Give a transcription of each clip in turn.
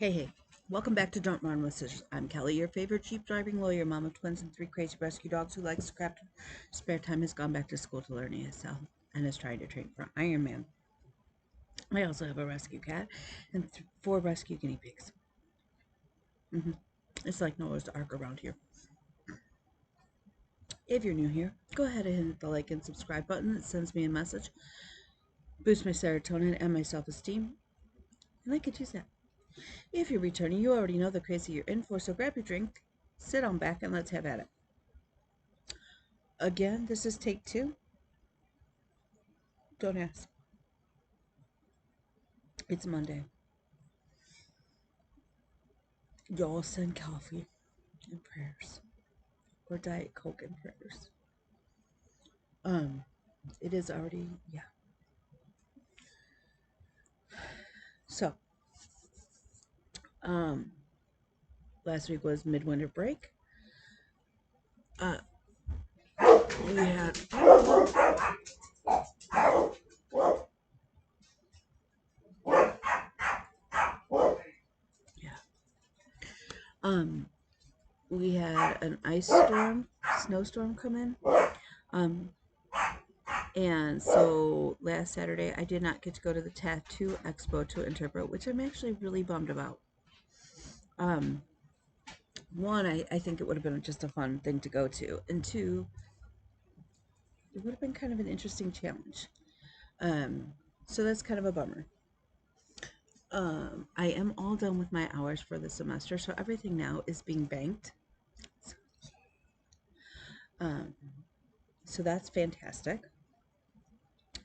Hey, welcome back to Don't Run with Scissors. I'm Kelly, your favorite Jeep driving lawyer, mom of twins and 3 crazy rescue dogs who likes to craft spare time, has gone back to school to learn ESL and is trying to train for Ironman. I also have a rescue cat and 4 rescue guinea pigs. It's like Noah's Ark around here. If you're new here, go ahead and hit the like and subscribe button. It sends me a message, boosts my serotonin and my self-esteem, and I could use that. If you're returning, you already know the crazy you're in for, so grab your drink, sit on back, and let's have at it. Again, this is take 2. Don't ask. It's Monday. Y'all send coffee and prayers. Or Diet Coke and prayers. It is already, yeah. So, last week was midwinter break. We had we had an ice storm, snowstorm come in. And so last Saturday I did not get to go to the tattoo expo to interpret, which I'm actually really bummed about. One, I think it would have been just a fun thing to go to, and two, it would have been kind of an interesting challenge. So that's kind of a bummer. I am all done with my hours for the semester, so everything now is being banked. So that's fantastic.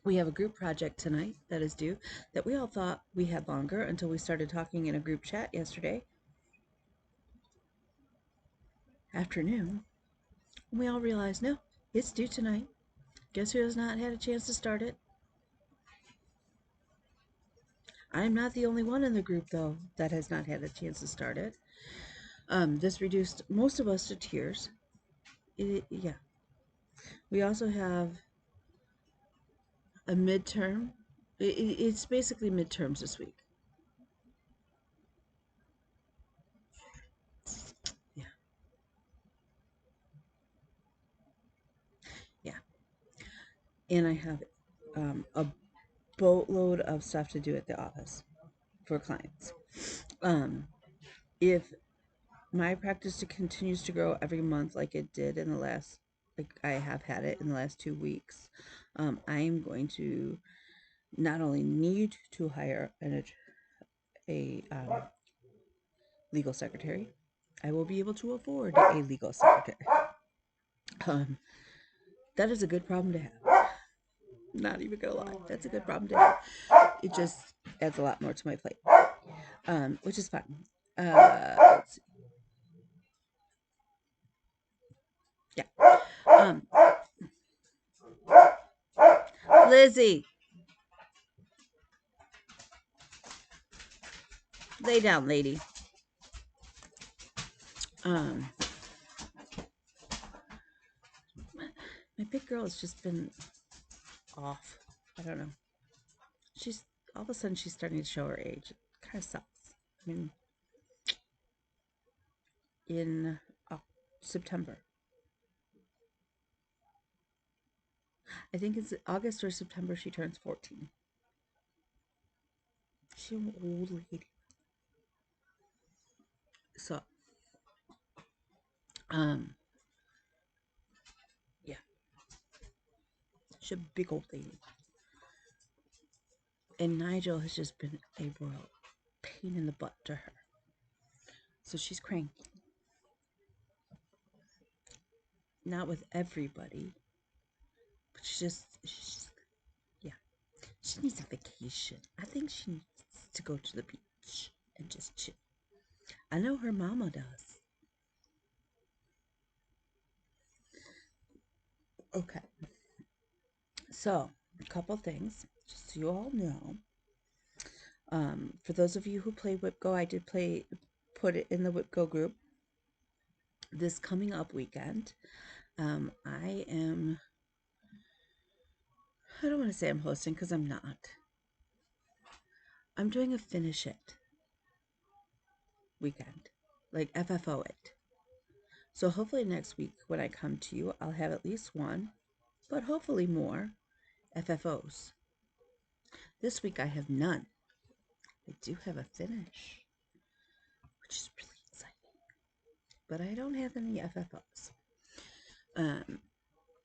We have a group project tonight that is due that we all thought we had longer until we started talking in a group chat yesterday afternoon. We all realized, no, it's due tonight. Guess who has not had a chance to start it? I'm not the only one in the group, though, that has not had a chance to start it. This reduced most of us to tears. Yeah. We also have a midterm. It's basically midterms this week. Yeah. Yeah. And I have a boatload of stuff to do at the office for clients. If my practice continues to grow every month like it did in the last, like I have had it in the last 2 weeks, I am going to not only need to hire a legal secretary, I will be able to afford a legal secretary. That is a good problem to have. Not even gonna lie, that's a good problem to have. It just adds a lot more to my plate, which is fun. Let's see. Yeah. Lizzie, lay down, lady. My big girl has just been off. I don't know. She's all of a sudden she's starting to show her age. It kind of sucks. I mean, in September, I think it's August or September, she turns 14. She's an old lady. So, yeah, she's a big old lady. And Nigel has just been a real pain in the butt to her. So she's cranky. Not with everybody, but she's yeah. She needs a vacation. I think she needs to go to the beach and just chill. I know her mama does. Okay. So, a couple things, just so you all know. For those of you who play WhipGo, I did put it in the WhipGo group. This coming up weekend, I don't want to say I'm hosting because I'm not. I'm doing a finish it. weekend, like FFO it. So hopefully next week when I come to you, I'll have at least one, but hopefully more FFOs. This week I have none. I do have a finish, which is really exciting, but I don't have any FFOs.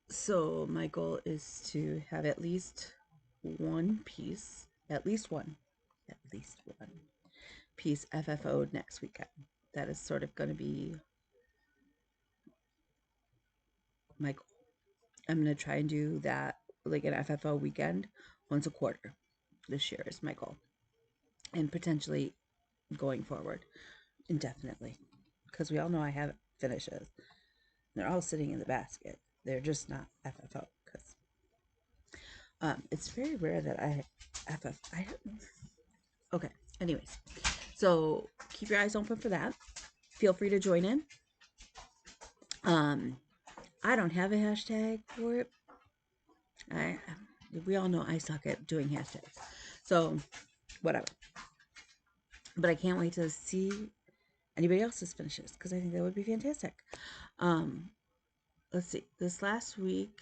So my goal is to have at least one piece, at least one piece FFO next weekend. That is sort of going to be my goal. I'm going to try and do that like an FFO weekend once a quarter this year is my goal. And potentially going forward indefinitely. Because we all know I have finishes. They're all sitting in the basket. They're just not FFO. Because it's very rare that I FF. Okay. Anyways, so keep your eyes open for that. Feel free to join in. I don't have a hashtag for it. We all know I suck at doing hashtags. So, whatever. But I can't wait to see anybody else's finishes because I think that would be fantastic. Let's see. This last week,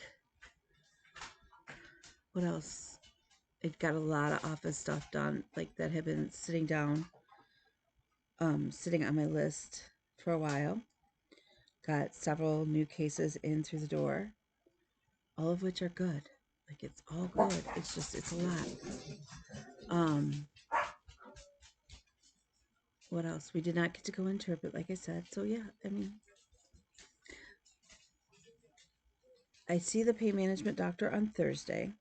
what else? It got a lot of office stuff done, like that had been sitting on my list for a while. Got several new cases in through the door, all of which are good. Like it's all good. It's a lot. What else? We did not get to go into it, but like I said, so yeah, I mean, I see the pain management doctor on Thursday,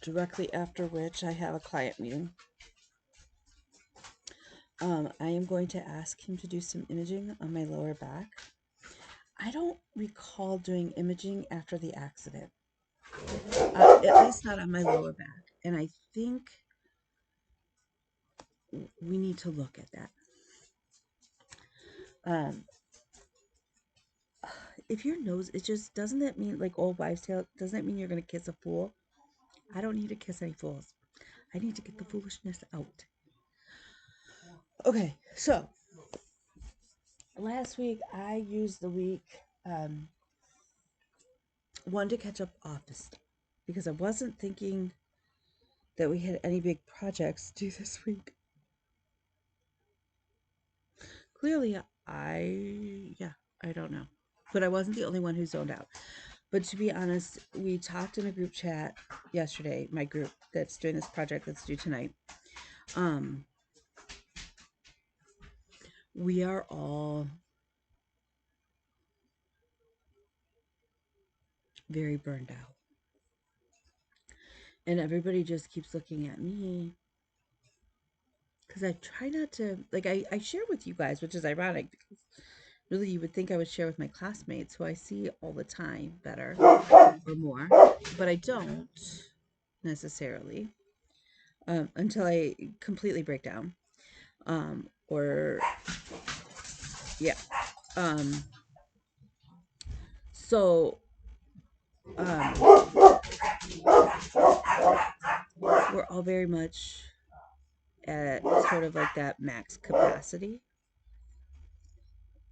directly after which I have a client meeting. I am going to ask him to do some imaging on my lower back. I don't recall doing imaging after the accident, at least not on my lower back. And I think we need to look at that. If your nose, it just doesn't that mean like old wives' tale? Doesn't that mean you're gonna kiss a fool? I don't need to kiss any fools. I need to get the foolishness out. Okay, so last week I used the week one to catch up office because I wasn't thinking that we had any big projects due this week. Clearly, I don't know. But I wasn't the only one who zoned out. But to be honest, we talked in a group chat yesterday, my group that's doing this project that's due tonight. We are all very burned out. And everybody just keeps looking at me because I try not to, like, I share with you guys, which is ironic because really you would think I would share with my classmates who I see all the time better or more, but I don't necessarily until I completely break down. Or, yeah. So, we're all very much at sort of like that max capacity.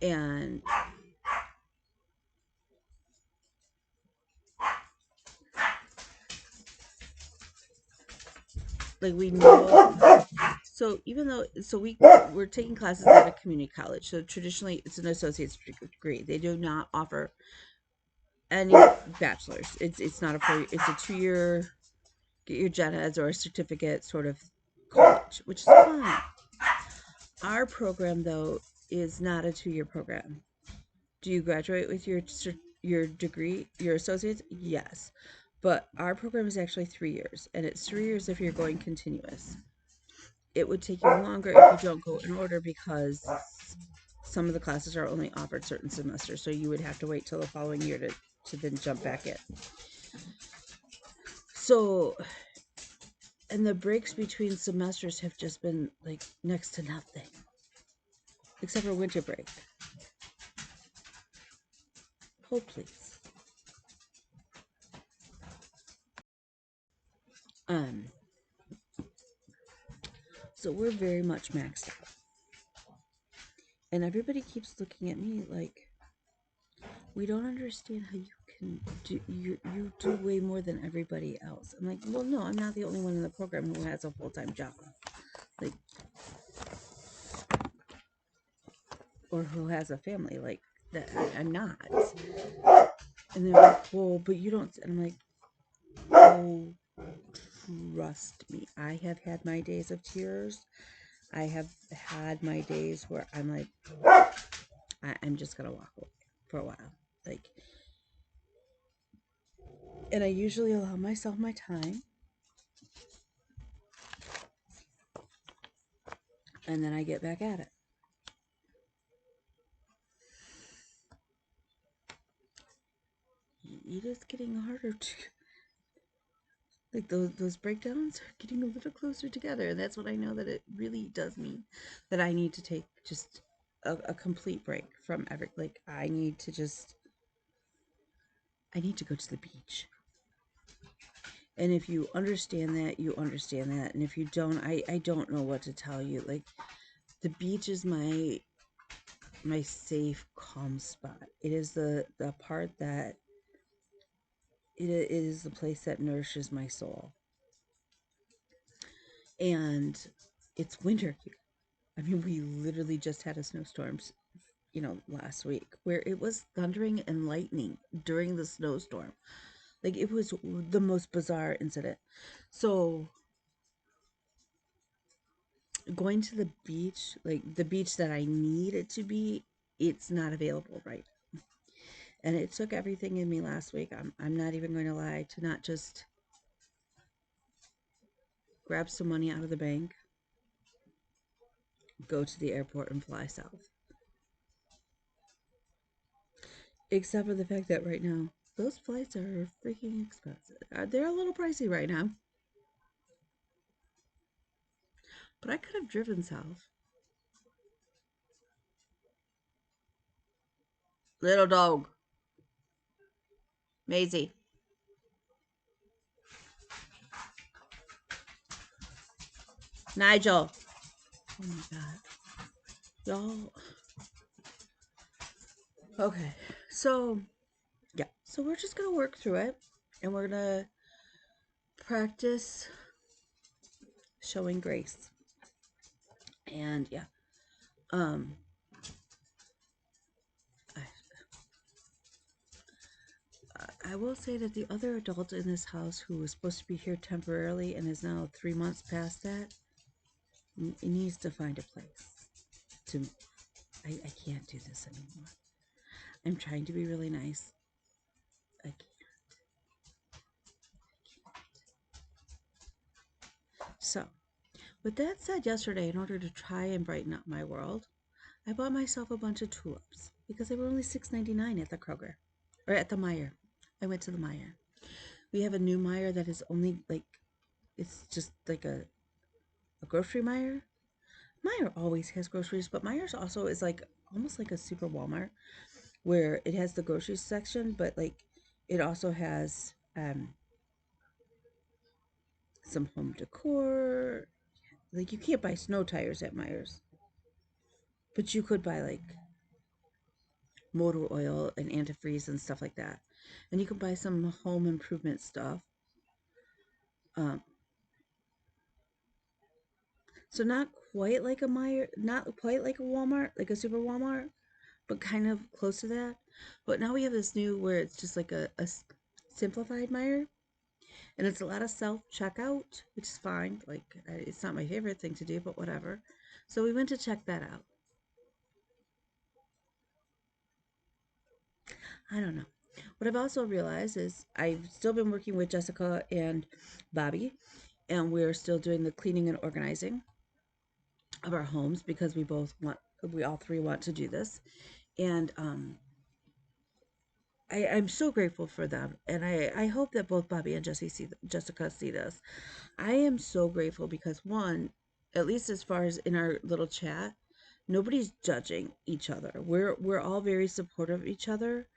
And like we know, so even though, so we're taking classes at a community college. So traditionally it's an associate's degree. They do not offer any bachelor's. It's not it's a 2-year, get your gen eds or a certificate sort of college, which is fine. Our program though is not a 2-year program. Do you graduate with your degree, your associates? Yes. But our program is actually 3 years, and it's 3 years if you're going continuous. It would take you longer if you don't go in order because some of the classes are only offered certain semesters, so you would have to wait till the following year to then jump back in. So, and the breaks between semesters have just been like next to nothing, except for winter break. Hold, please. So we're very much maxed out. And everybody keeps looking at me like, we don't understand how you can do, you do way more than everybody else. I'm like, well, no, I'm not the only one in the program who has a full-time job, like, or who has a family, like that. I'm not. And they're like, well, but you don't. And I'm like, oh, trust me, I have had my days of tears. I have had my days where I'm like, I'm just gonna walk away for a while, like, and I usually allow myself my time, and then I get back at it. It is getting harder to, like, those breakdowns are getting a little closer together, and that's what I know that it really does mean that I need to take just a complete break from every, like, I need to go to the beach. And if you understand that, you understand that. And if you don't, I don't know what to tell you. Like, the beach is my safe, calm spot. It is the part that it is the place that nourishes my soul. And it's winter here. I mean, we literally just had a snowstorm, last week where it was thundering and lightning during the snowstorm. Like, it was the most bizarre incident. So going to the beach, like the beach that I need it to be, it's not available right. And it took everything in me last week. I'm not even going to lie, to not just grab some money out of the bank, go to the airport, and fly south. Except for the fact that right now, those flights are freaking expensive. They're a little pricey right now. But I could have driven south. Little dog. Maisie. Nigel. Oh my god. Y'all. Okay. So, yeah. So we're just going to work through it. And we're going to practice showing grace. And yeah. Um, I, I will say that the other adult in this house who was supposed to be here temporarily and is now 3 months past that, it needs to find a place to. I can't do this anymore. I'm trying to be really nice. I can't. So, with that said, yesterday, in order to try and brighten up my world, I bought myself a bunch of tulips because they were only $6.99 at the Kroger or at the Meijer. I went to the Meijer. We have a new Meijer that is only like, it's just like a grocery Meijer. Meijer always has groceries, but Meijer's also is like almost like a super Walmart where it has the grocery section, but like it also has some home decor. Like, you can't buy snow tires at Meijer's, but you could buy like motor oil and antifreeze and stuff like that. And you can buy some home improvement stuff. Um, so not quite like a Meijer, not quite like a Walmart, like a super Walmart, but kind of close to that. But now we have this new where it's just like a simplified Meijer, and it's a lot of self checkout, which is fine. Like, it's not my favorite thing to do, but whatever. So we went to check that out. I don't know. What I've also realized is I've still been working with Jessica and Bobby, and we're still doing the cleaning and organizing of our homes because we all three want to do this. And I'm so grateful for them. And I hope that both Bobby and Jessica see this. I am so grateful because, one, at least as far as in our little chat, nobody's judging each other. We're all very supportive of each other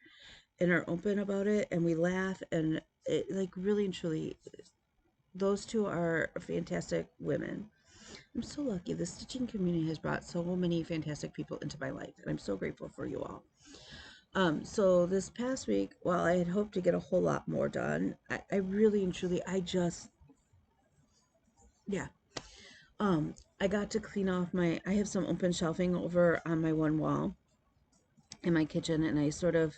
and are open about it, and we laugh, and it, like, really and truly, those two are fantastic women. I'm so lucky. The stitching community has brought so many fantastic people into my life, and I'm so grateful for you all. So this past week, while I had hoped to get a whole lot more done, I really and truly, yeah. I got to clean off I have some open shelving over on my one wall in my kitchen, and I sort of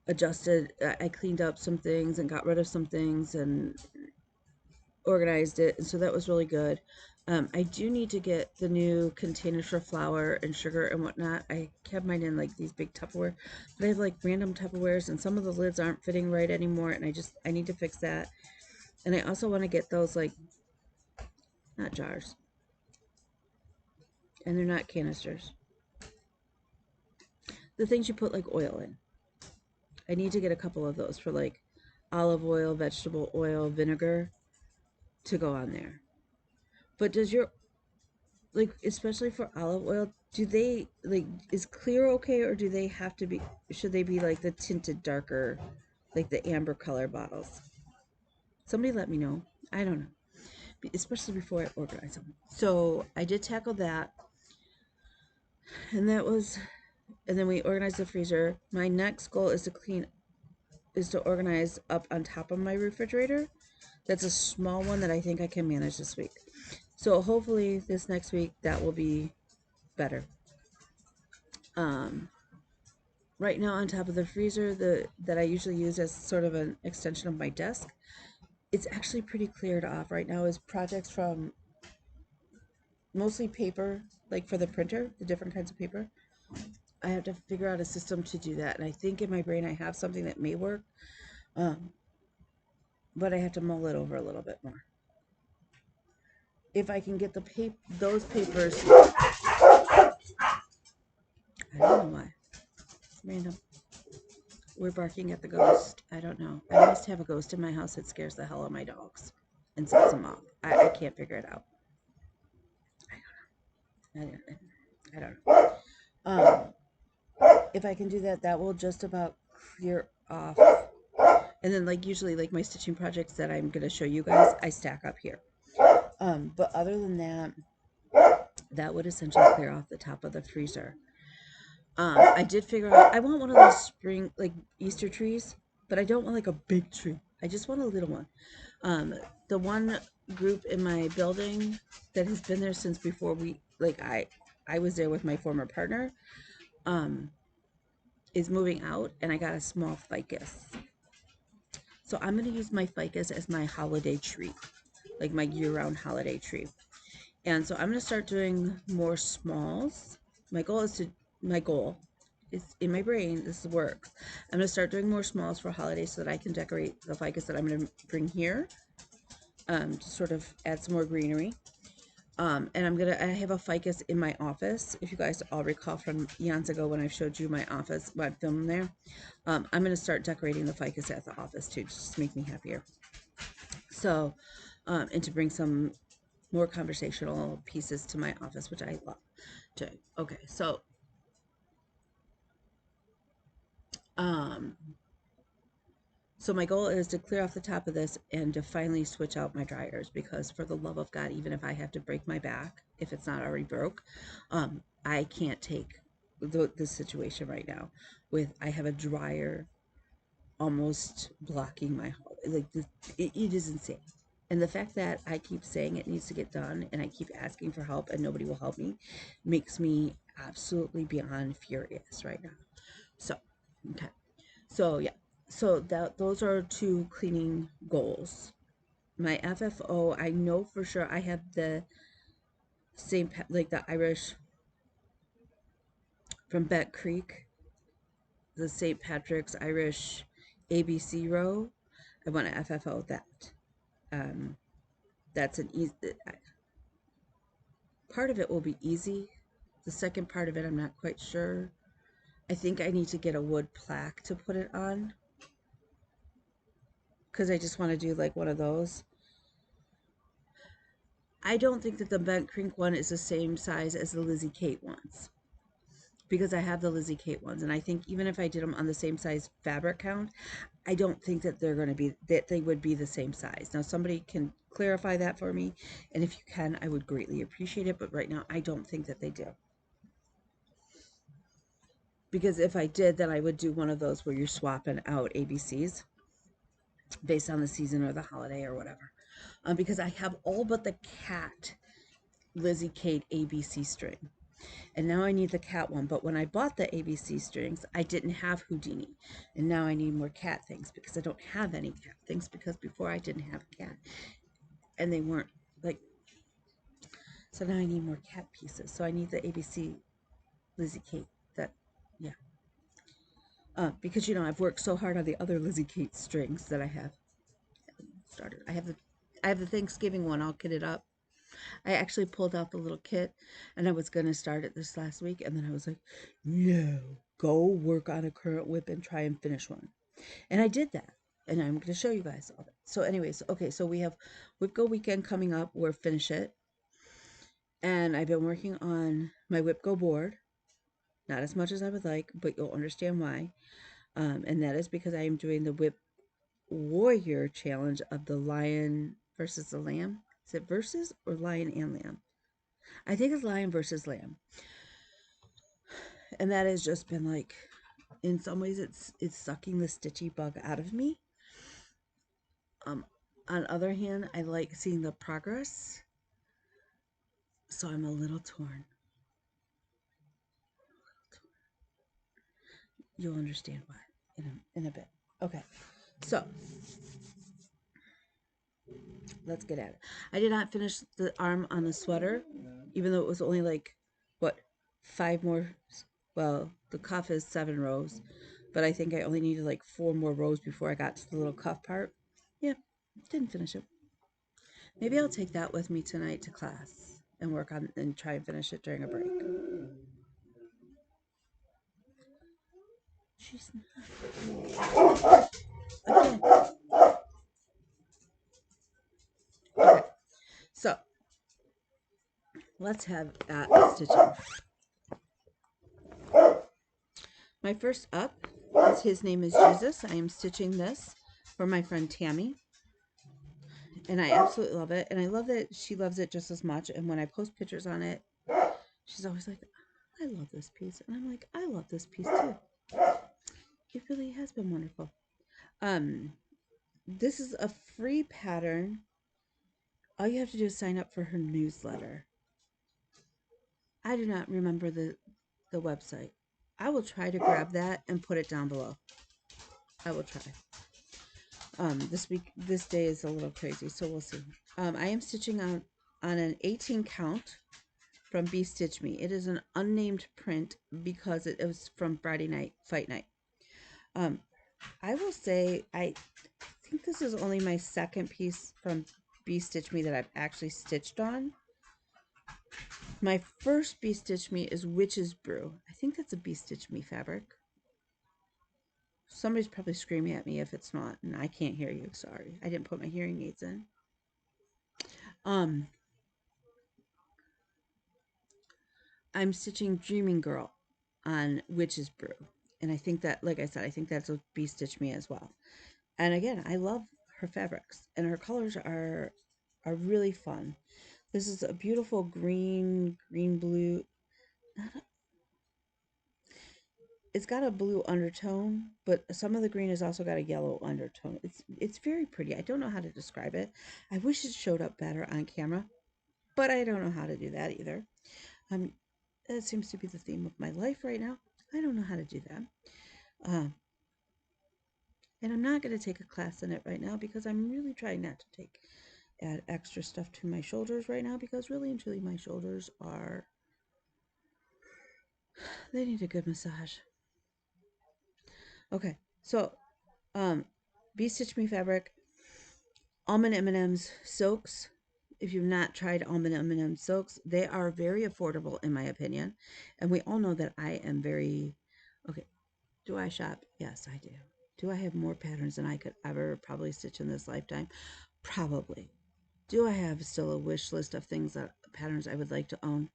I cleaned up some things and got rid of some things and organized it, and so that was really good. I do need to get the new containers for flour and sugar and whatnot. I kept mine in like these big Tupperware, but I have like random Tupperwares, and some of the lids aren't fitting right anymore, and I need to fix that. And I also want to get those, like, not jars, and they're not canisters, the things you put like oil in. I need to get a couple of those for like olive oil, vegetable oil, vinegar to go on there. But does your, like, especially for olive oil, do they, like, is clear okay, or do they have to be, should they be like the tinted darker, like the amber color bottles? Somebody let me know. I don't know, especially before I organize them. So I did tackle that, and then we organized the freezer. My next goal is to organize up on top of my refrigerator. That's a small one that I think I can manage this week. So hopefully this next week that will be better. Right now on top of the freezer that I usually use as sort of an extension of my desk, it's actually pretty cleared off. Right now is projects from mostly paper, like for the printer, the different kinds of paper. I have to figure out a system to do that, and I think in my brain I have something that may work, um, but I have to mull it over a little bit more. If I can get those papers, I don't know why. It's random. We're barking at the ghost. I don't know. I must have a ghost in my house that scares the hell out of my dogs and sets them off. I can't figure it out. I don't know. I don't know. If I can do that, that will just about clear off. And then, like, usually, like, my stitching projects that I'm going to show you guys, I stack up here. But other than that, that would essentially clear off the top of the freezer. I did figure out, I want one of those spring, like, Easter trees, but I don't want like a big tree. I just want a little one. The one group in my building that has been there since before I was there with my former partner, is moving out, and I got a small ficus. So I'm going to use my ficus as my holiday tree, like my year-round holiday tree. And so I'm going to start doing more smalls. My goal is in my brain, this works. I'm going to start doing more smalls for holidays so that I can decorate the ficus that I'm going to bring here, to sort of add some more greenery. And I have a ficus in my office. If you guys all recall from eons ago when I showed you my office, when I filmed there, I'm going to start decorating the ficus at the office too, just to make me happier. So, and to bring some more conversational pieces to my office, which I love doing. Okay, so, so my goal is to clear off the top of this and to finally switch out my dryers, because for the love of God, even if I have to break my back, if it's not already broke, I can't take this situation right now with, I have a dryer almost blocking my hallway. Like, it is insane. And the fact that I keep saying it needs to get done and I keep asking for help and nobody will help me makes me absolutely beyond furious right now. So, okay. So, yeah. So those are two cleaning goals. My FFO, I know for sure I have the same, like the Irish from Beck Creek, the St. Patrick's Irish ABC row. I want to FFO that. That's an easy, part of it will be easy. The second part of it, I'm not quite sure. I think I need to get a wood plaque to put it on, because I just want to do like one of those. I don't think that the Bent Creek one is the same size as the Lizzie Kate ones. because I have the Lizzie Kate ones, and I think even if I did them on the same size fabric count, I don't think that they're going to be that they would be the same size. Now somebody can clarify that for me, and if you can, I would greatly appreciate it, but right now I don't think that they do. Because if I did, then I would do one of those where you're swapping out ABCs based on the season or the holiday or whatever. Because I have all but the cat Lizzie Kate ABC string. And now I need the cat one. But when I bought the ABC strings, I didn't have Houdini. And now I need more cat things because I don't have any cat things because before I didn't have a cat. And they weren't like, so now I need more cat pieces. So I need the ABC Lizzie Kate. That, yeah. Because, you know, I've worked so hard on the other Lizzie Kate strings that I have started. I have the Thanksgiving one all kitted up. I actually pulled out the little kit and I was going to start it this last week. And then I was like, no, go work on a current whip and try and finish one. And I did that. And I'm going to show you guys all that. So anyways, okay, so we have Whip Go weekend coming up. We're finish it. And I've been working on my Whip Go board. Not as much as I would like, but you'll understand why. And that is because I am doing the Whip Warrior challenge of the lion versus the lamb. Is it versus or lion and lamb? I think it's lion versus lamb. And that has just been like, in some ways it's sucking the stitchy bug out of me. On other hand, I like seeing the progress. So I'm a little torn. You'll understand why in a bit. Okay. So let's get at it. I did not finish the arm on the sweater, even though it was only like, what, 5 more. Well, the cuff is 7 rows, but I think I only needed like 4 more rows before I got to the little cuff part. Yeah, didn't finish it. Maybe I'll take that with me tonight to class and work on and try and finish it during a break. She's not. Okay. Okay. So let's have that stitching. My first up is His Name is Jesus. I am stitching this for my friend Tammy. And I absolutely love it. And I love that she loves it just as much. And when I post pictures on it, she's always like, I love this piece. And I'm like, I love this piece too. It really has been wonderful. This is a free pattern. All you have to do is sign up for her newsletter. I do not remember the website. I will try to grab that and put it down below. I will try. This day is a little crazy, so we'll see. I am stitching on an 18 count from Be Stitch Me. It is an unnamed print because it was from Friday night, fight night. I will say I think this is only my second piece from Be Stitch Me that I've actually stitched on. My first Be Stitch Me is Witch's Brew. I think that's a Be Stitch Me fabric. Somebody's probably screaming at me if it's not, and I can't hear you. Sorry. I didn't put my hearing aids in. I'm stitching Dreaming Girl on Witch's Brew. And I think that, like I said, I think that's a Be Stitch Me as well. And again, I love her fabrics, and her colors are really fun. This is a beautiful green blue. It's got a blue undertone, but some of the green has also got a yellow undertone. It's very pretty. I don't know how to describe it. I wish it showed up better on camera, but I don't know how to do that either. That seems to be the theme of my life right now. I don't know how to do that. And I'm not going to take a class in it right now because I'm really trying not to add extra stuff to my shoulders right now, because really and truly my shoulders they need a good massage. Okay, so Be Stitch Me fabric, almond M&M's silks. If you've not tried almond M&M silks, they are very affordable in my opinion, and we all know that I am very okay. Do I shop? Yes, I do. Do I have more patterns than I could ever probably stitch in this lifetime? Probably. Do I have still a wish list of things patterns I would like to own?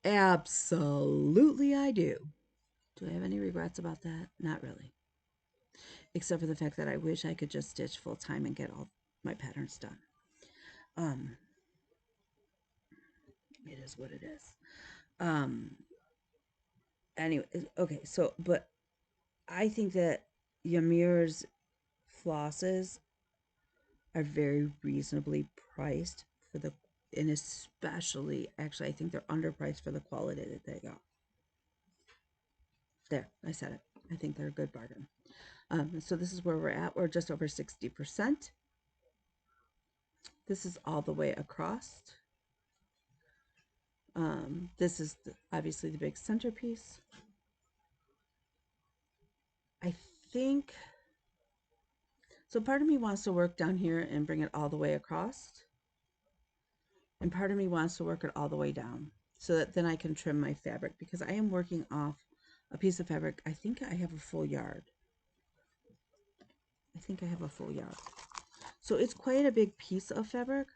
Absolutely I do. Do I have any regrets about that? Not really. Except for the fact that I wish I could just stitch full time and get all my patterns done. It is what it is. Anyway, okay, so, but I think that Ymir's flosses are very reasonably priced for the, and especially, actually, I think they're underpriced for the quality that they got. There, I said it. I think they're a good bargain. So this is where we're at. We're just over 60%. This is all the way across. This is obviously the big centerpiece. I think, so part of me wants to work down here and bring it all the way across. And part of me wants to work it all the way down so that then I can trim my fabric, because I am working off a piece of fabric. I think I have a full yard. So it's quite a big piece of fabric,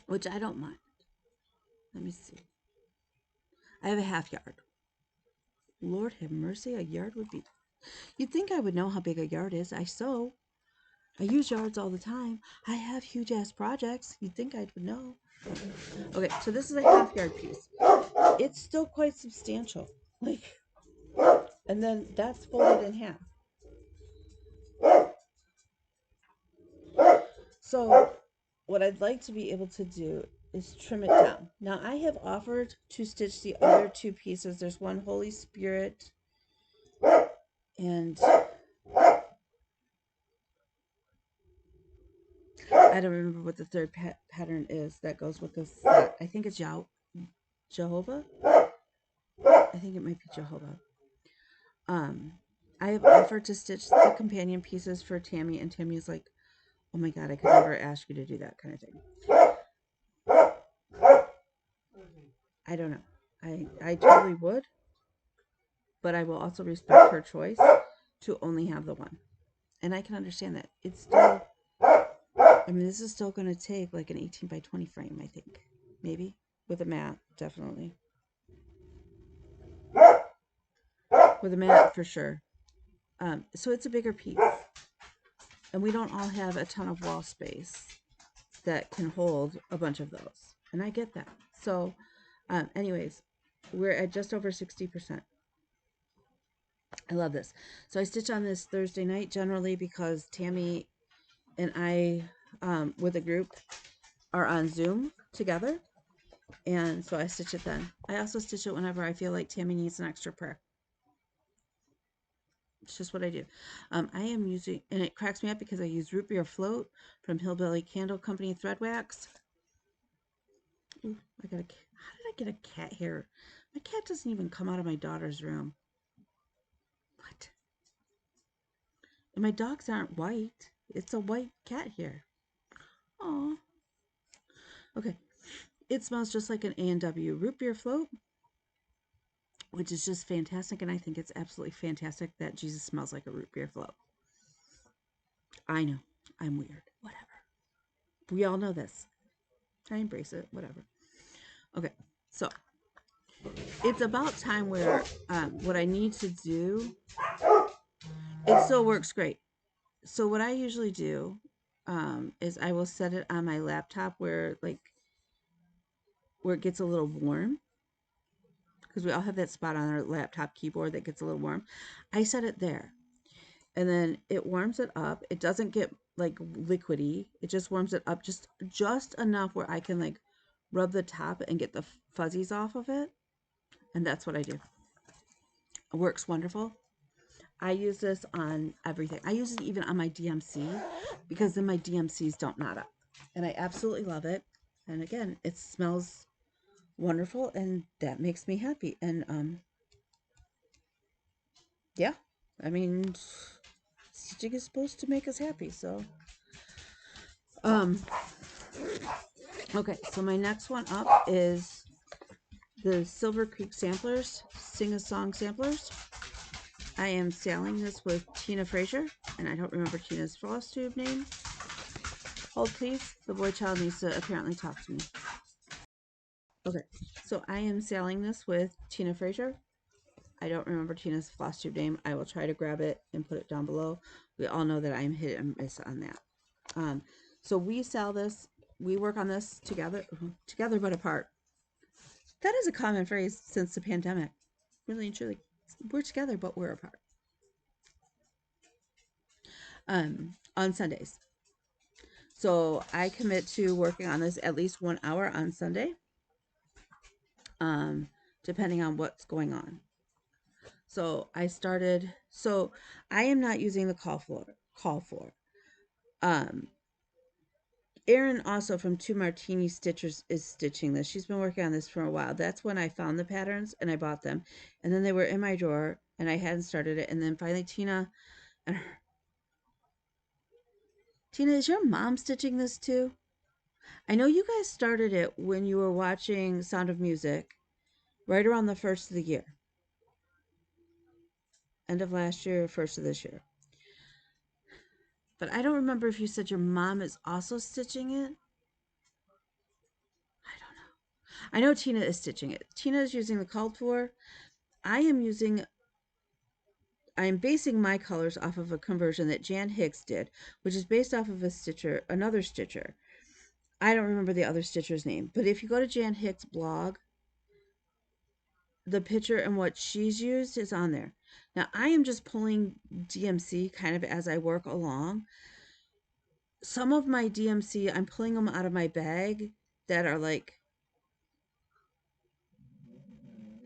which I don't mind. Let me see. I have a half yard. Lord have mercy, a yard would be... You'd think I would know how big a yard is. I use yards all the time. I have huge ass projects. You'd think I would know. Okay, so this is a half yard piece. It's still quite substantial. Like, and then that's folded in half. So what I'd like to be able to do is trim it down. Now I have offered to stitch the other two pieces. There's one Holy Spirit and I don't remember what the third pattern is that goes with this set. I think it's Jehovah. I think it might be Jehovah. I have offered to stitch the companion pieces for Tammy, and Tammy's like, oh my god, I could never ask you to do that kind of thing. I don't know. I totally would, but I will also respect her choice to only have the one. And I can understand that. It's still, I mean, this is still going to take like an 18 by 20 frame, I think. Maybe. With a mat, definitely. With a mat, for sure. So it's a bigger piece. And we don't all have a ton of wall space that can hold a bunch of those. And I get that. So, anyways, we're at just over 60%. I love this. So I stitch on this Thursday night generally because Tammy and I, with a group, are on Zoom together. And so I stitch it then. I also stitch it whenever I feel like Tammy needs an extra prayer. It's just what I do. I am using, and it cracks me up because I use Root Beer Float from Hillbilly Candle Company Thread Wax. Ooh, how did I get a cat hair? My cat doesn't even come out of my daughter's room. What? And my dogs aren't white. It's a white cat hair. Aw. Okay. It smells just like an A&W Root Beer Float, which is just fantastic, and I think it's absolutely fantastic that Jesus smells like a root beer float. I know. I'm weird. Whatever. We all know this. I embrace it. Whatever. Okay. So, it's about time where what I need to do, it still works great. So, what I usually do is I will set it on my laptop where it gets a little warm. Because we all have that spot on our laptop keyboard that gets a little warm. I set it there. And then it warms it up. It doesn't get like liquidy. It just warms it up just enough where I can like rub the top and get the fuzzies off of it. And that's what I do. It works wonderful. I use this on everything. I use it even on my DMC because then my DMCs don't knot up. And I absolutely love it. And again, it smells wonderful and that makes me happy. And yeah, I mean, stitching is supposed to make us happy, so okay, so my next one up is the Silver Creek Samplers Sing a Song Samplers. I am selling this with Tina Frazier, and I don't remember Tina's floss tube name. Hold please, the boy child needs to apparently talk to me. Okay, so I am selling this with Tina Frazier. I don't remember Tina's floss tube name. I will try to grab it and put it down below. We all know that I'm hit and miss on that. So we sell this. We work on this together, together but apart. That is a common phrase since the pandemic. Really and truly, we're together but we're apart. On Sundays. So I commit to working on this at least 1 hour on Sunday, depending on what's going on. So I started. So I am not using the call floor. Erin also from Two Martini Stitchers is stitching this. She's been working on this for a while. That's when I found the patterns and I bought them, and then they were in my drawer and I hadn't started it. And then finally Tina and her. Tina, is your mom stitching this too? I know you guys started it when you were watching Sound of Music, right around the first of the year. End of last year, first of this year. But I don't remember if you said your mom is also stitching it. I don't know. I know Tina is stitching it. Tina is using the called for. I'm basing my colors off of a conversion that Jan Hicks did, which is based off of another stitcher. I don't remember the other stitcher's name, but if you go to Jan Hicks' blog, the picture and what she's used is on there. Now, I am just pulling DMC kind of as I work along. Some of my DMC, I'm pulling them out of my bag that are like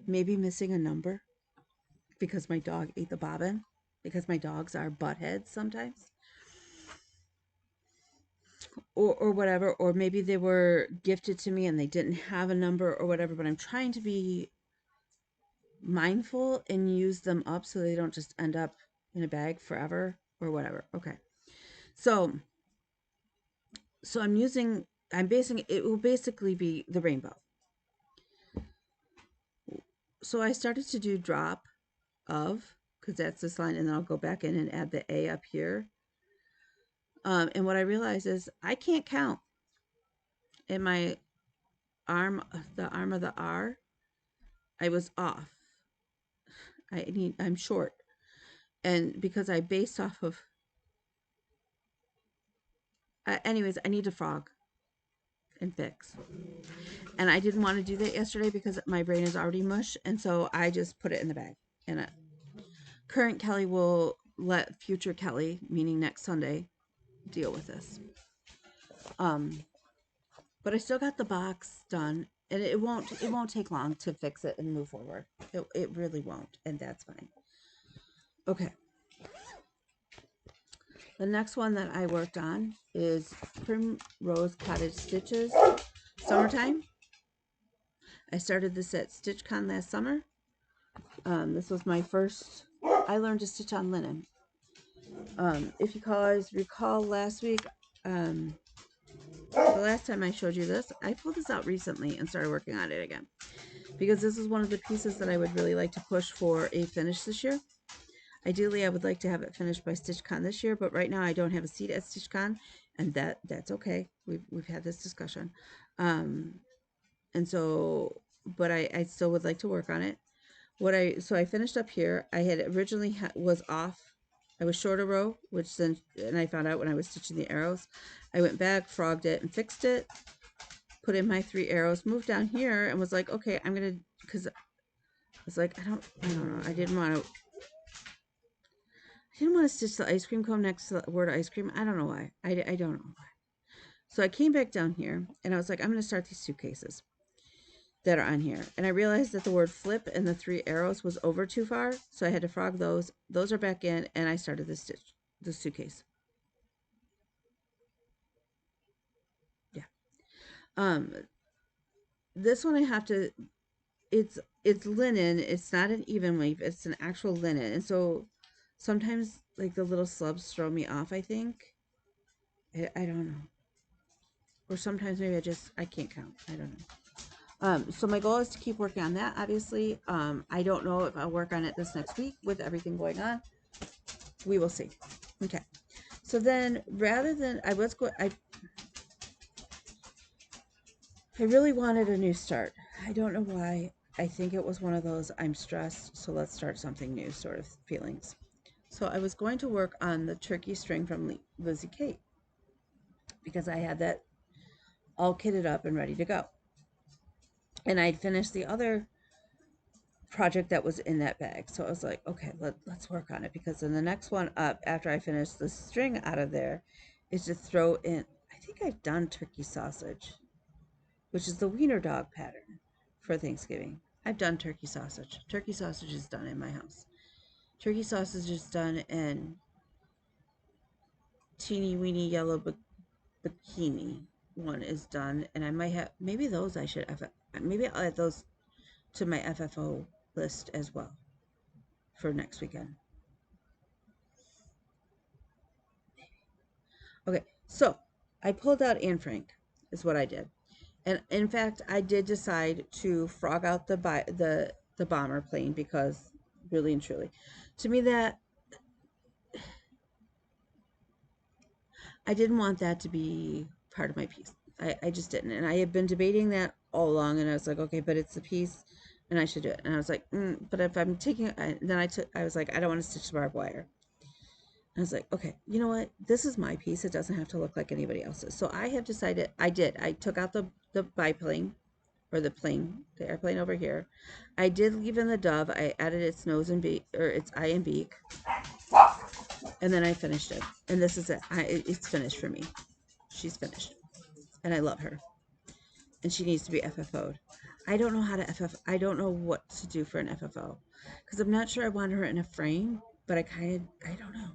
maybe missing a number because my dog ate the bobbin, because my dogs are buttheads sometimes. Or whatever, or maybe they were gifted to me and they didn't have a number or whatever, but I'm trying to be mindful and use them up so they don't just end up in a bag forever or whatever. Okay. So I'm basing it will basically be the rainbow. So I started to do drop of, because that's this line, and then I'll go back in and add the A up here. And what I realized is I can't count in my arm, the arm of the R. I was off. I'm short. And because I based off of, anyways, I need to frog and fix. And I didn't want to do that yesterday because my brain is already mush. And so I just put it in the bag. And current Kelly will let future Kelly, meaning next Sunday, deal with this. But I still got the box done, and it won't take long to fix it and move forward. It really won't, and that's fine. Okay. The next one that I worked on is Primrose Cottage Stitches Summertime. I started this at StitchCon last summer. This was my first. I learned to stitch on linen. If you guys recall last week, the last time I showed you this, I pulled this out recently and started working on it again, because this is one of the pieces that I would really like to push for a finish this year. Ideally, I would like to have it finished by StitchCon this year, but right now I don't have a seat at StitchCon, and that's okay. We've had this discussion, and so, but I still would like to work on it. So I finished up here. I had originally was off. I was short a row, and I found out when I was stitching the arrows. I went back, frogged it, and fixed it. Put in my 3 arrows, moved down here, and was like, okay, I'm gonna, because I was like, I don't know. I didn't want to stitch the ice cream cone next to the word ice cream. I don't know why. I don't know why. So I came back down here, and I was like, I'm going to start these suitcases that are on here. And I realized that the word flip and the 3 arrows was over too far, so I had to frog those. Those are back in, and I started the suitcase. Yeah. This one I have to, it's linen. It's not an even weave. It's an actual linen. And so sometimes like the little slubs throw me off, I think. I don't know. Or sometimes maybe I can't count. I don't know. So my goal is to keep working on that, obviously. I don't know if I'll work on it this next week with everything going on. We will see. Okay. So then rather than, I really wanted a new start. I don't know why. I think it was one of those I'm stressed, so let's start something new sort of feelings. So I was going to work on the turkey string from Lizzie Kate because I had that all kitted up and ready to go. And I'd finished the other project that was in that bag. So I was like, okay, let's work on it, because then the next one up after I finish the string out of there is to throw in, I think I've done turkey sausage, which is the wiener dog pattern for Thanksgiving. I've done turkey sausage. Turkey sausage is done in my house. Turkey sausage is done in teeny weeny yellow bikini. One is done, and I might have, maybe those I should have, maybe I'll add those to my FFO list as well for next weekend. Okay, so I pulled out Anne Frank, is what I did. And in fact, I did decide to frog out the bomber plane, because really and truly, to me, that I didn't want that to be part of my piece. I just didn't. And I had been debating that all along, and I was like, okay, but it's a piece and I should do it. And I was like, but if I'm taking, then I was like, I don't want to stitch the barbed wire. I was like, okay, you know what? This is my piece. It doesn't have to look like anybody else's. So I have decided, I took out the biplane, or the plane, the airplane over here. I did leave in the dove. I added its nose and beak, or its eye and beak. And then I finished it. And this is it. It's finished for me. She's finished. And I love her. And she needs to be FFO'd. I don't know how to I don't know what to do for an FFO. Because I'm not sure I want her in a frame. But I don't know.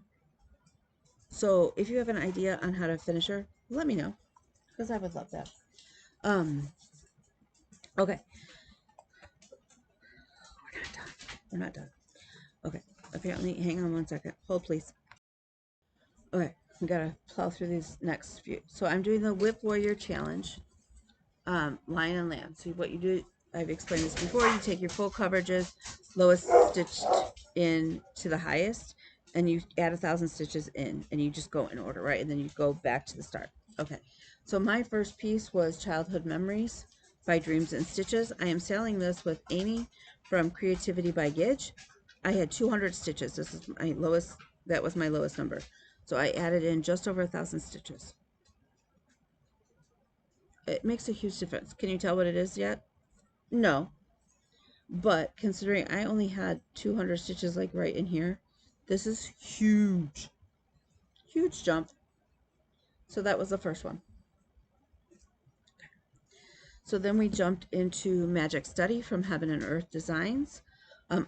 So if you have an idea on how to finish her, let me know, because I would love that. Okay. We're not done. We're not done. Okay. Apparently, hang on one second. Hold, please. Okay. We gotta plow through these next few. So I'm doing the Whip Warrior Challenge, Lion and Lamb. So what you do, I've explained this before, you take your full coverages, lowest stitched in to the highest, and you add 1,000 stitches in, and you just go in order, right? And then you go back to the start. Okay. So my first piece was Childhood Memories by Dreams and Stitches. I am selling this with Amy from Creativity by Gidge. I had 200 stitches. This is my lowest. That was my lowest number. So I added in just over 1,000 stitches. It makes a huge difference. Can you tell what it is yet? No. But considering I only had 200 stitches like right in here, this is huge. Huge jump. So that was the first one. So then we jumped into Magic Study from Heaven and Earth Designs.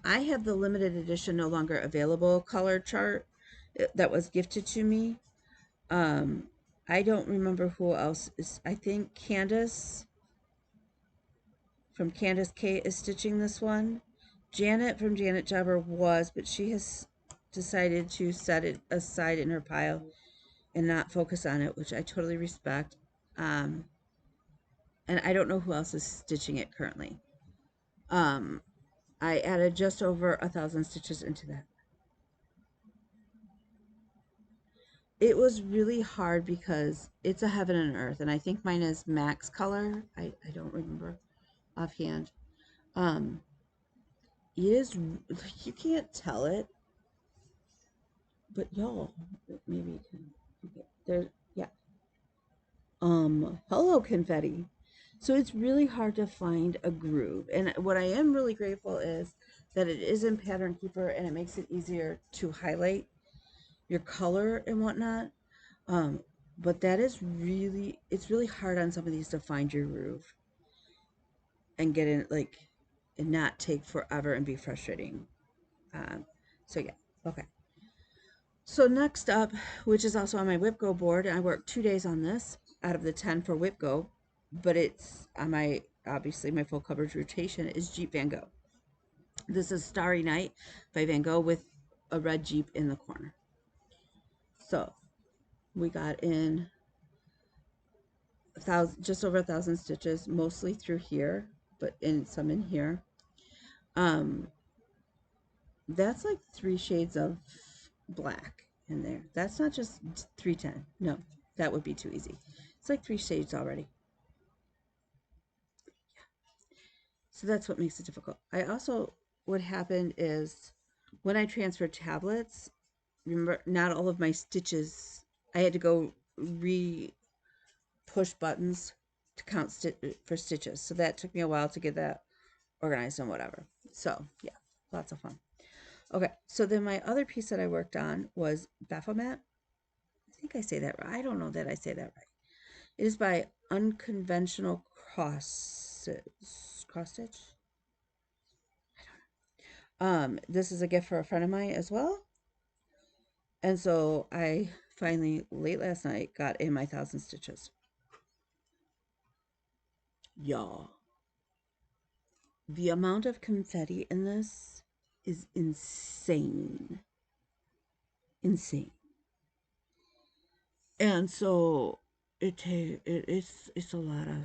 I have the limited edition, no longer available color chart that was gifted to me. I don't remember who else is. I think Candace from Candace K is stitching this one. Janet from Janet Jobber was, but she has decided to set it aside in her pile and not focus on it, which I totally respect. And I don't know who else is stitching it currently. I added just over 1,000 stitches into that. It was really hard because it's a Heaven and Earth, and I think mine is max color. I don't remember offhand. It is, you can't tell it, but y'all, maybe you can. Okay, there, yeah. Hello, confetti. So it's really hard to find a groove, and what I am really grateful is that it is in Pattern Keeper, and it makes it easier to highlight your color and whatnot. But that is really, it's really hard on some of these to find your groove and get in, like, and not take forever and be frustrating. So yeah, okay. So next up, which is also on my WhipGo board, I worked 2 days on this out of the 10 for WhipGo, but it's on my, obviously my full coverage rotation is Jeep Van Gogh. This is Starry Night by Van Gogh with a red Jeep in the corner. So we got in just over 1,000 stitches, mostly through here, but in some in here. That's like 3 shades of black in there. That's not just 310. No, that would be too easy. It's like 3 shades already. Yeah. So that's what makes it difficult. I also, what happened is when I transferred tablets, remember, not all of my stitches, I had to go re push buttons to count for stitches. So that took me a while to get that organized and whatever. So yeah, lots of fun. Okay, so then my other piece that I worked on was Baphomet. I think I say that right. I don't know that I say that right. It is by Unconventional Crosses. Cross Stitch? This is a gift for a friend of mine as well. And so I finally, late last night, got in my 1,000 stitches. Y'all, the amount of confetti in this is insane. Insane. And so it's a lot of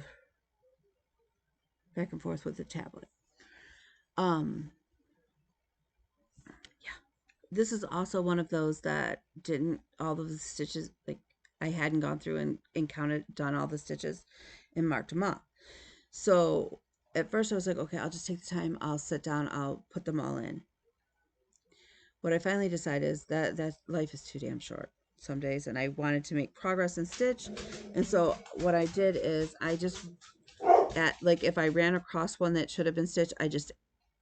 back and forth with the tablet. Um yeah. This is also one of those that didn't all of the stitches, like I hadn't gone through and counted, done all the stitches and marked them up. So at first I was like, okay, I'll just take the time, I'll sit down, I'll put them all in. What I finally decided is that life is too damn short some days, and I wanted to make progress in stitch. And so what I did is I just like if I ran across one that should have been stitched,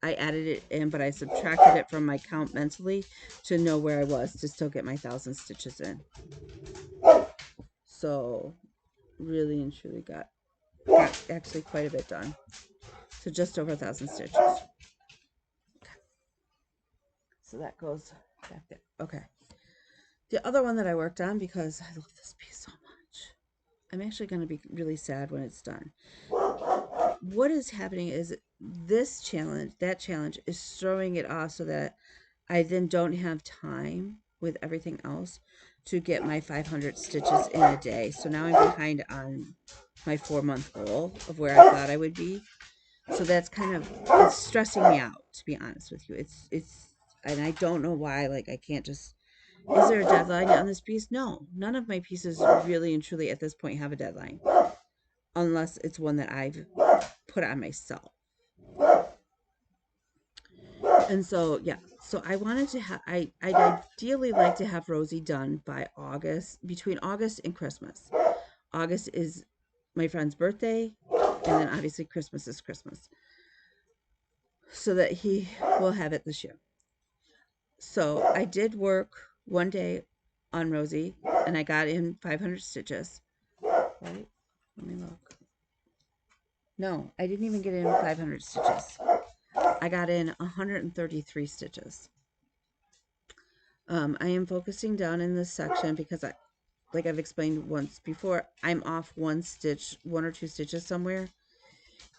I added it in, but I subtracted it from my count mentally to know where I was to still get my 1,000 stitches in. So really and truly got actually quite a bit done. So just over 1,000 stitches. Okay. So that goes back there. Okay. The other one that I worked on, because I love this piece so much, I'm actually going to be really sad when it's done. What is happening is this challenge, that challenge is throwing it off so that I then don't have time with everything else to get my 500 stitches in a day. So now I'm behind on my 4-month goal of where I thought I would be. So that's kind of, it's stressing me out, to be honest with you. It's, and I don't know why, like I can't just, is there a deadline on this piece? No, none of my pieces really and truly at this point have a deadline, unless it's one that I've put on myself. And so, yeah, so I wanted to have, I'd ideally like to have Rosie done by August, between August and Christmas. August is my friend's birthday, and then obviously Christmas is Christmas. So that he will have it this year. So I did work one day on Rosie, and I got in 500 stitches. Right? Let me look. No, I didn't even get in 500 stitches. I got in 133 stitches. I am focusing down in this section because like I've explained once before, I'm off one or two stitches somewhere.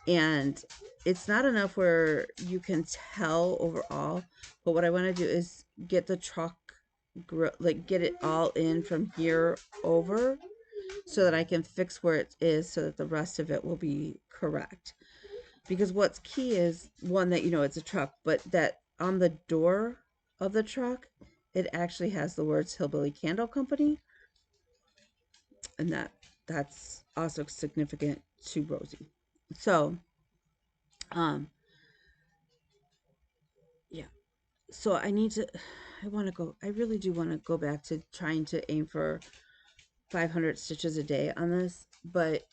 And it's not enough where you can tell overall, but what I want to do is get the truck, like get it all in from here over so that I can fix where it is so that the rest of it will be correct. Because what's key is, one, that it's a truck, but that on the door of the truck, it actually has the words Hillbilly Candle Company. And that's also significant to Rosie. So, yeah. So I really do want to go back to trying to aim for 500 stitches a day on this, but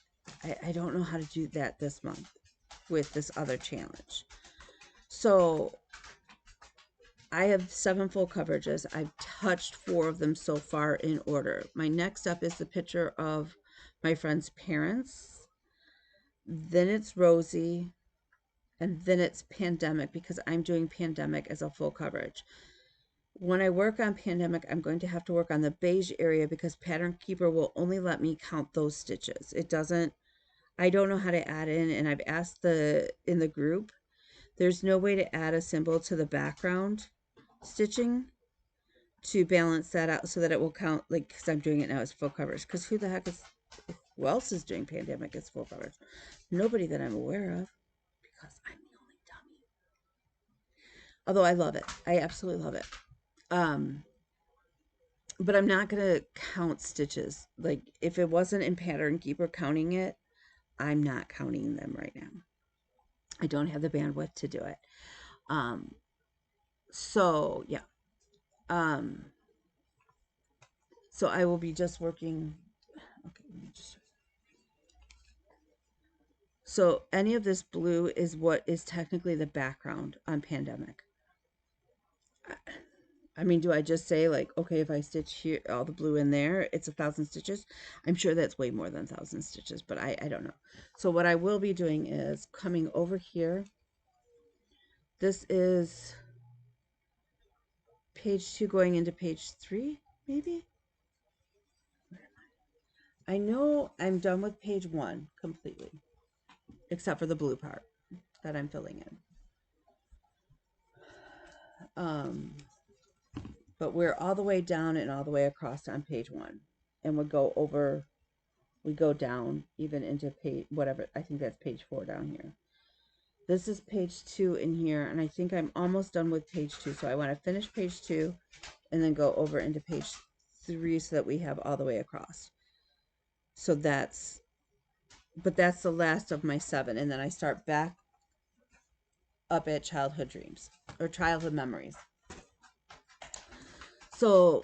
I don't know how to do that this month with this other challenge. So I have 7 full coverages. I've touched 4 of them so far in order. My next up is the picture of my friend's parents. Then it's Rosie. And then it's Pandemic, because I'm doing Pandemic as a full coverage. When I work on Pandemic, I'm going to have to work on the beige area because Pattern Keeper will only let me count those stitches. It doesn't, I don't know how to add in, and I've asked in the group, there's no way to add a symbol to the background stitching to balance that out so that it will count, like, because I'm doing it now as full coverage. Because who else is doing Pandemic as full coverage? Nobody that I'm aware of, because I'm the only dummy. Although I love it. I absolutely love it. But I'm not going to count stitches. Like, if it wasn't in Pattern Keeper counting it, I'm not counting them right now. I don't have the bandwidth to do it. Um, so yeah. Um, so I will be just working. Okay, let me just. So any of this blue is what is technically the background on Pandemic. I mean, do I just say like, okay, if I stitch here all the blue in there, it's 1,000 stitches? I'm sure that's way more than 1,000 stitches, but I don't know. So what I will be doing is coming over here. This is page 2 going into page 3, maybe? I know I'm done with page 1 completely, except for the blue part that I'm filling in. But we're all the way down and all the way across on page 1. And we go down even into page, whatever, I think that's page 4 down here. This is page 2 in here, and I think I'm almost done with page 2. So I want to finish page 2 and then go over into page 3 so that we have all the way across. So that's the last of my 7, and then I start back up at childhood dreams or childhood memories. So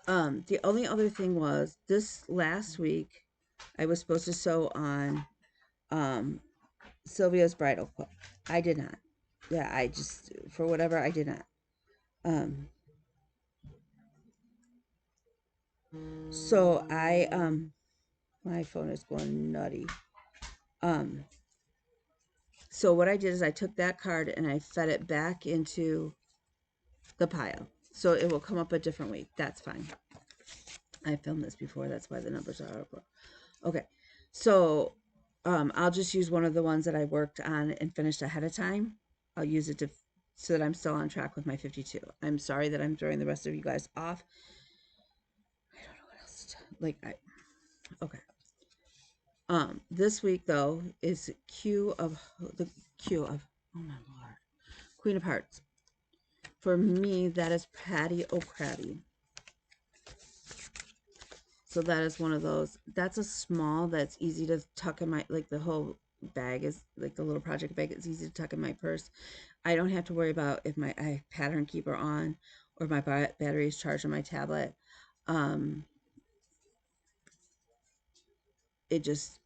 the only other thing was this last week I was supposed to sew on Sylvia's bridal quilt. I did not. Yeah, I just, for whatever, I did not. Um, so my phone is going nutty. So what I did is I took that card and I fed it back into the pile. So it will come up a different week. That's fine. I filmed this before. That's why the numbers are out. Okay. So I'll just use one of the ones that I worked on and finished ahead of time. I'll use it so that I'm still on track with my 52. I'm sorry that I'm throwing the rest of you guys off. I don't know what else okay. This week though is the Q of oh my lord, Queen of Hearts. For me, that is Patty O'Crabby. So that is one of those. That's a small that's easy to tuck in my, like the whole bag is, like the little project bag is easy to tuck in my purse. I don't have to worry about if I have pattern keeper on or my battery is charged on my tablet. It just,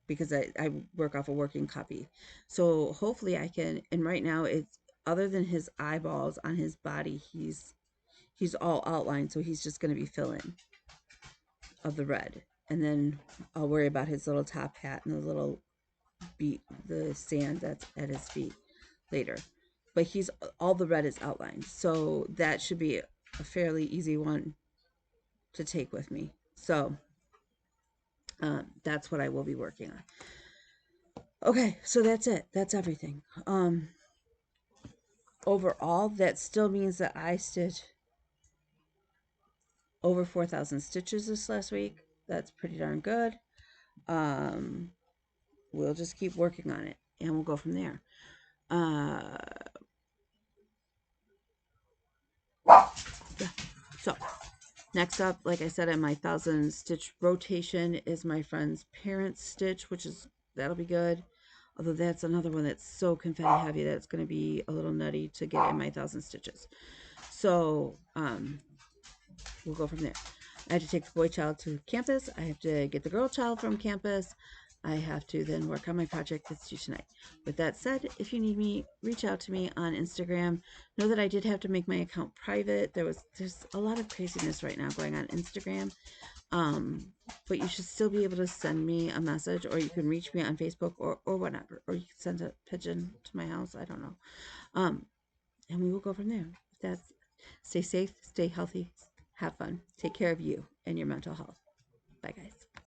because I work off a working copy. So hopefully I can, and right now it's, other than his eyeballs on his body, he's all outlined, so he's just going to be filling of the red. And then I'll worry about his little top hat and the little the sand that's at his feet later. But all the red is outlined. So that should be a fairly easy one to take with me. So that's what I will be working on. Okay, so that's it. That's everything. Overall, that still means that I stitched over 4,000 stitches this last week. That's pretty darn good. We'll just keep working on it and we'll go from there. Yeah. So next up, like I said, in my 1,000 stitch rotation is my friend's parents stitch, that'll be good. Although that's another one that's so confetti heavy that it's going to be a little nutty to get in my 1,000 stitches. So we'll go from there. I have to take the boy child to campus. I have to get the girl child from campus. I have to then work on my project that's due tonight. With that said, if you need me, reach out to me on Instagram. Know that I did have to make my account private. There's a lot of craziness right now going on Instagram. But you should still be able to send me a message, or you can reach me on Facebook or whatever, or you can send a pigeon to my house. I don't know. And we will go from there. Stay safe, stay healthy, have fun. Take care of you and your mental health. Bye, guys.